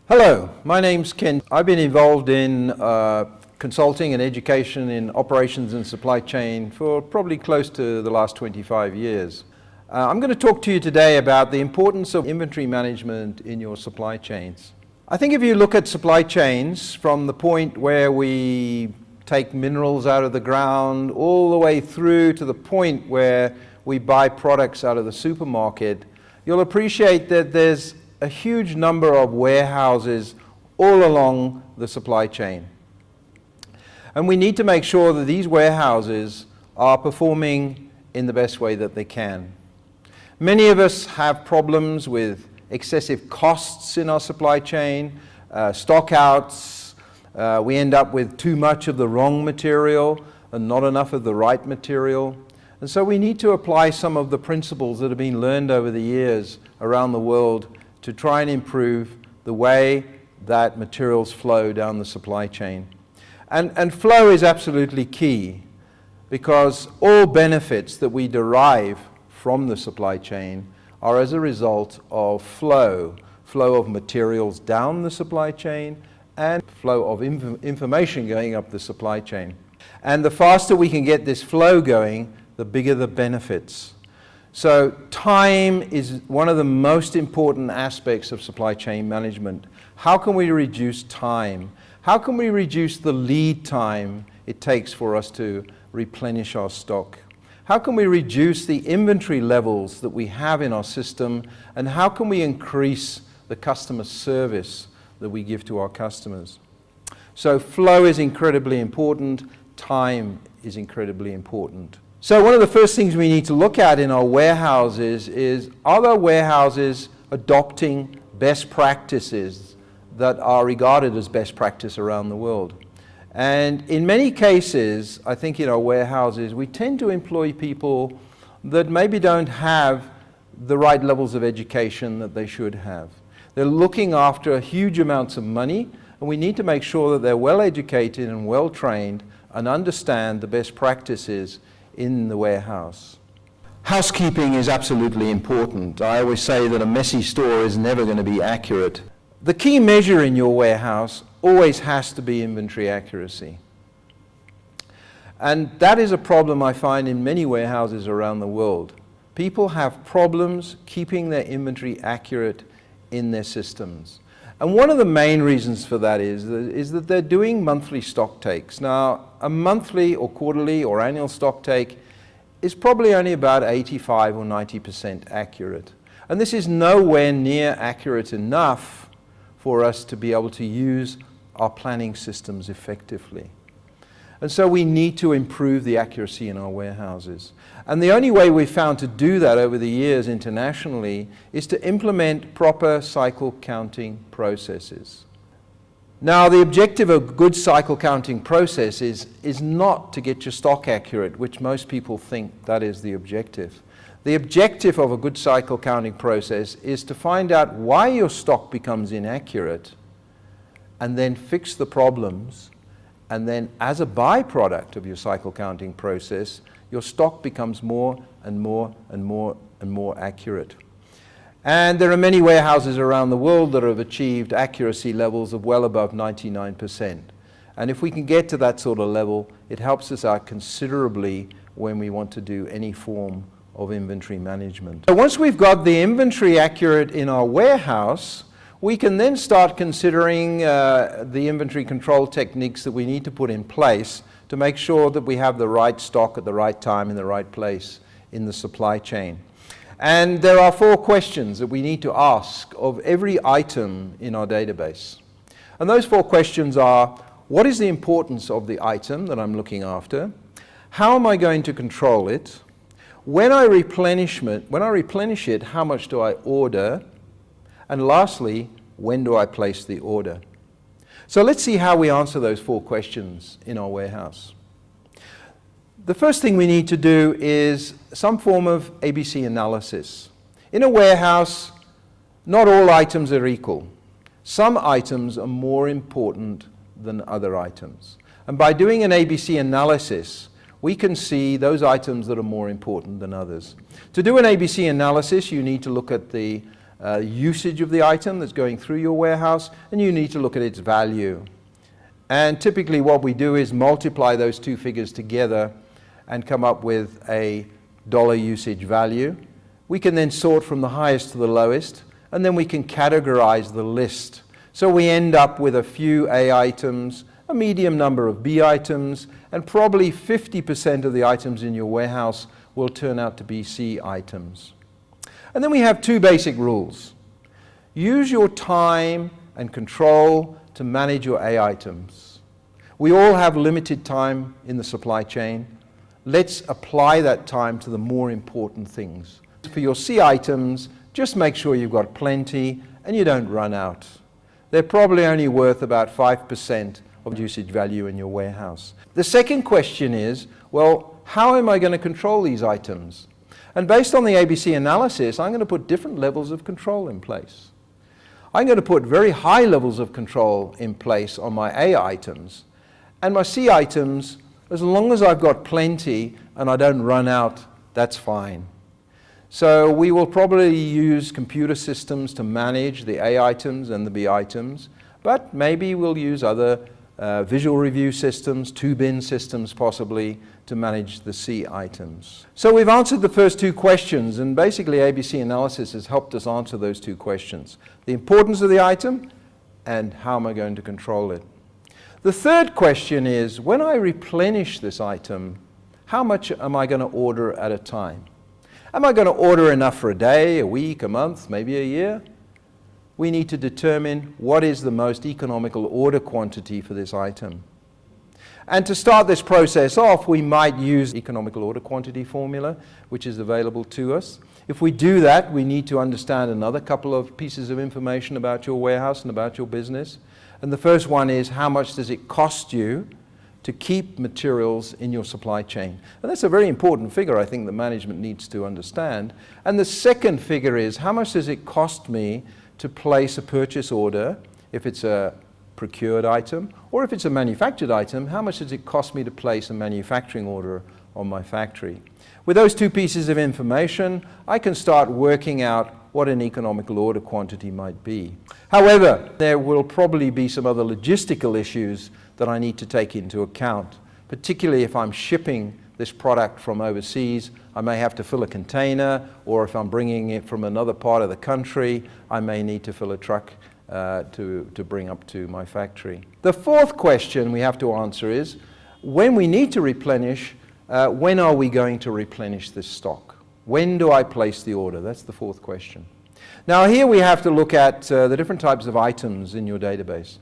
Hello, my name's Ken. I've been involved in consulting and education in operations and supply chain for probably close to the last 25 years. I'm going to talk to you today about the importance of inventory management in your supply chains. I think if you look at supply chains from the point where we take minerals out of the ground all the way through to the point where we buy products out of the supermarket, you'll appreciate that there's a huge number of warehouses all along the supply chain. And we need to make sure that these warehouses are performing in the best way that they can. Many of us have problems with excessive costs in our supply chain, stockouts. We end up with too much of the wrong material and not enough of the right material. And so we need to apply some of the principles that have been learned over the years around the world to try and improve the way that materials flow down the supply chain. And flow is absolutely key, because all benefits that we derive from the supply chain are as a result of flow of materials down the supply chain and flow of information going up the supply chain. And the faster we can get this flow going, the bigger the benefits. So time is one of the most important aspects of supply chain management. How can we reduce time? How can we reduce the lead time it takes for us to replenish our stock? How can we reduce the inventory levels that we have in our system? And how can we increase the customer service that we give to our customers? So flow is incredibly important. Time is incredibly important. So one of the first things we need to look at in our warehouses is, are the warehouses adopting best practices that are regarded as best practice around the world? And in many cases, I think in our warehouses, we tend to employ people that maybe don't have the right levels of education that they should have. They're looking after huge amounts of money, and we need to make sure that they're well educated and well trained and understand the best practices in the warehouse. Housekeeping is absolutely important. I always say that a messy store is never going to be accurate. The key measure in your warehouse always has to be inventory accuracy. And that is a problem I find in many warehouses around the world. People have problems keeping their inventory accurate in their systems. And one of the main reasons for that is that they're doing monthly stock takes. Now, a monthly or quarterly or annual stock take is probably only about 85 or 90% accurate. And this is nowhere near accurate enough for us to be able to use our planning systems effectively. And so we need to improve the accuracy in our warehouses. And the only way we've found to do that over the years internationally is to implement proper cycle counting processes. Now, the objective of a good cycle counting process is not to get your stock accurate, which most people think that is the objective. The objective of a good cycle counting process is to find out why your stock becomes inaccurate and then fix the problems. And then as a byproduct of your cycle counting process, your stock becomes more and more and more and more accurate. And there are many warehouses around the world that have achieved accuracy levels of well above 99%. And if we can get to that sort of level, it helps us out considerably when we want to do any form of inventory management. So once we've got the inventory accurate in our warehouse, we can then start considering the inventory control techniques that we need to put in place to make sure that we have the right stock at the right time in the right place in the supply chain. And there are 4 questions that we need to ask of every item in our database. And those 4 questions are, what is the importance of the item that I'm looking after? How am I going to control it? When I replenish it, how much do I order? And lastly, when do I place the order? So let's see how we answer those 4 questions in our warehouse. The first thing we need to do is some form of ABC analysis. In a warehouse, not all items are equal. Some items are more important than other items. And by doing an ABC analysis, we can see those items that are more important than others. To do an ABC analysis, you need to look at the usage of the item that's going through your warehouse, and you need to look at its value. And typically what we do is multiply those two figures together and come up with a dollar usage value. We can then sort from the highest to the lowest, and then we can categorize the list. So we end up with a few A items, a medium number of B items, and probably 50% of the items in your warehouse will turn out to be C items. And then we have two basic rules. Use your time and control to manage your A items. We all have limited time in the supply chain. Let's apply that time to the more important things. For your C items, just make sure you've got plenty and you don't run out. They're probably only worth about 5% of usage value in your warehouse. The second question is, well, how am I going to control these items? And based on the ABC analysis, I'm going to put different levels of control in place. I'm going to put very high levels of control in place on my A items. And my C items, as long as I've got plenty and I don't run out, that's fine. So we will probably use computer systems to manage the A items and the B items, but maybe we'll use other visual review systems, two-bin systems possibly, to manage the C items. So we've answered the first two questions, and basically ABC analysis has helped us answer those two questions. The importance of the item and how am I going to control it. The third question is, when I replenish this item, how much am I going to order at a time? Am I going to order enough for a day, a week, a month, maybe a year? We need to determine what is the most economical order quantity for this item. And to start this process off, we might use economical order quantity formula, which is available to us. If we do that, we need to understand another couple of pieces of information about your warehouse and about your business. And the first one is, how much does it cost you to keep materials in your supply chain? And that's a very important figure, I think, that management needs to understand. And the second figure is, how much does it cost me to place a purchase order if it's a procured item, or if it's a manufactured item, how much does it cost me to place a manufacturing order on my factory? With those two pieces of information, I can start working out what an economical order quantity might be. However, there will probably be some other logistical issues that I need to take into account, particularly if I'm shipping this product from overseas. I may have to fill a container, or if I'm bringing it from another part of the country, I may need to fill a truck to bring up to my factory. The fourth question we have to answer is, when we need to replenish, when are we going to replenish this stock? When do I place the order? That's the fourth question. Now here we have to look at the different types of items in your database.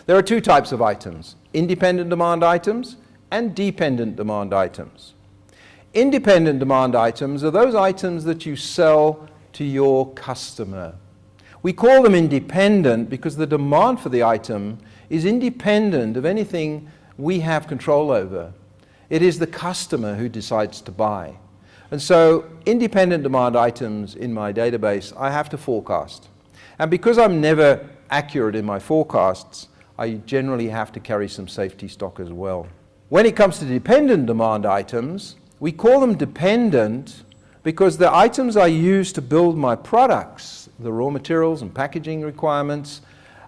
There are two types of items: independent demand items and dependent demand items. Independent demand items are those items that you sell to your customer. We call them independent because the demand for the item is independent of anything we have control over. It is the customer who decides to buy. And so independent demand items in my database, I have to forecast. And because I'm never accurate in my forecasts, I generally have to carry some safety stock as well. When it comes to dependent demand items, we call them dependent because the items I use to build my products, the raw materials and packaging requirements,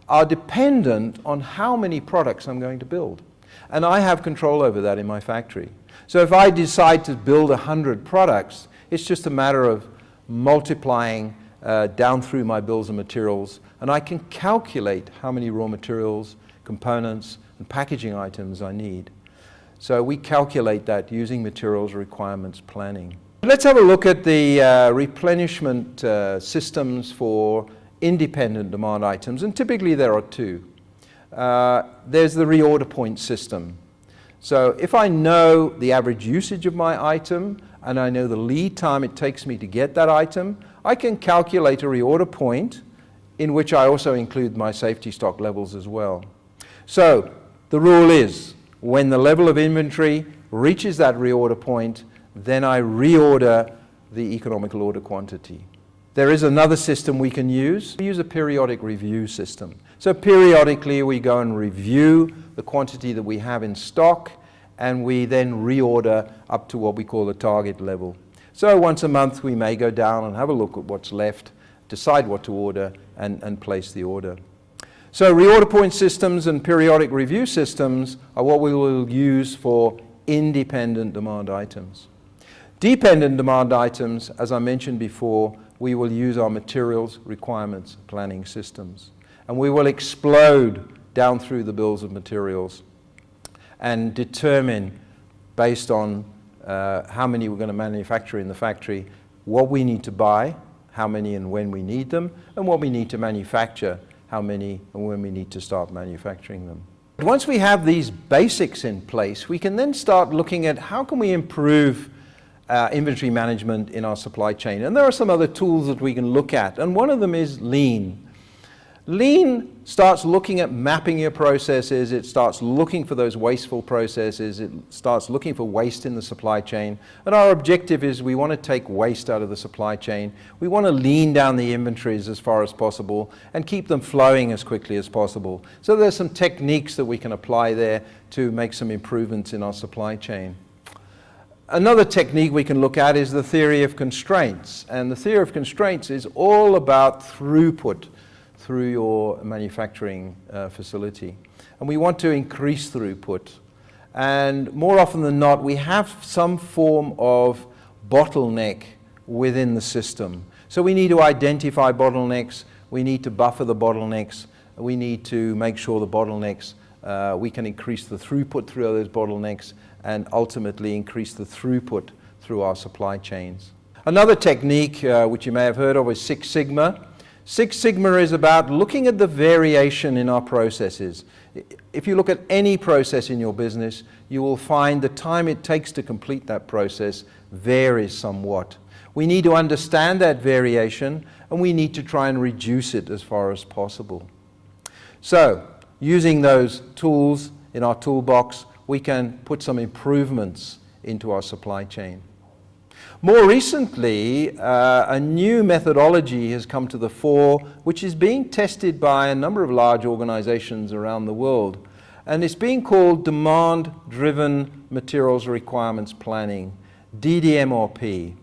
are dependent on how many products I'm going to build. And I have control over that in my factory. So if I decide to build 100 products, it's just a matter of multiplying down through my bills of materials, and I can calculate how many raw materials, components, and packaging items I need. So we calculate that using materials requirements planning. Let's have a look at the replenishment systems for independent demand items, and typically there are two. There's the reorder point system. So if I know the average usage of my item and I know the lead time it takes me to get that item, I can calculate a reorder point in which I also include my safety stock levels as well. So the rule is, when the level of inventory reaches that reorder point, then I reorder the economical order quantity. There is another system we can use. We use a periodic review system. So periodically we go and review the quantity that we have in stock, and we then reorder up to what we call the target level. So once a month we may go down and have a look at what's left decide what to order, and place the order. So reorder point systems and periodic review systems are what we will use for independent demand items. Dependent demand items, as I mentioned before, we will use our materials requirements planning systems. And we will explode down through the bills of materials and determine, based on how many we're going to manufacture in the factory, what we need to buy, how many and when we need them, and what we need to manufacture, how many and when we need to start manufacturing them. Once we have these basics in place, we can then start looking at how can we improve inventory management in our supply chain. And there are some other tools that we can look at, and one of them is Lean. Lean starts looking at mapping your processes, it starts looking for those wasteful processes, it starts looking for waste in the supply chain. And our objective is we want to take waste out of the supply chain. We want to lean down the inventories as far as possible and keep them flowing as quickly as possible. So there's some techniques that we can apply there to make some improvements in our supply chain. Another technique we can look at is the theory of constraints. And the theory of constraints is all about throughput through your manufacturing facility. And we want to increase throughput. And more often than not, we have some form of bottleneck within the system. So we need to identify bottlenecks, we need to buffer the bottlenecks, we need to make sure the bottlenecks, we can increase the throughput through those bottlenecks and ultimately increase the throughput through our supply chains. Another technique, which you may have heard of, is Six Sigma. Six Sigma is about looking at the variation in our processes. If you look at any process in your business, you will find the time it takes to complete that process varies somewhat. We need to understand that variation, and we need to try and reduce it as far as possible. So, using those tools in our toolbox, we can put some improvements into our supply chain. More recently, a new methodology has come to the fore, which is being tested by a number of large organizations around the world. And it's being called Demand-Driven Materials Requirements Planning, DDMRP.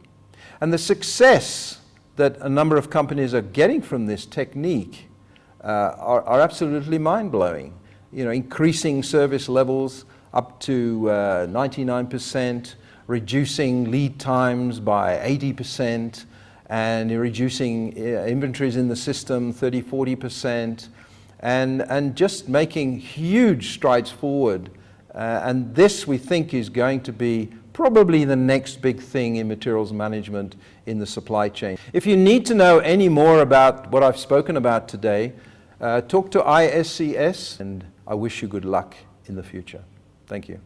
And the success that a number of companies are getting from this technique are absolutely mind-blowing. You know, increasing service levels up to 99%, reducing lead times by 80%, and reducing inventories in the system 30-40%, and just making huge strides forward. And this, we think, is going to be probably the next big thing in materials management in the supply chain. If you need to know any more about what I've spoken about today, talk to ISCS, and I wish you good luck in the future. Thank you.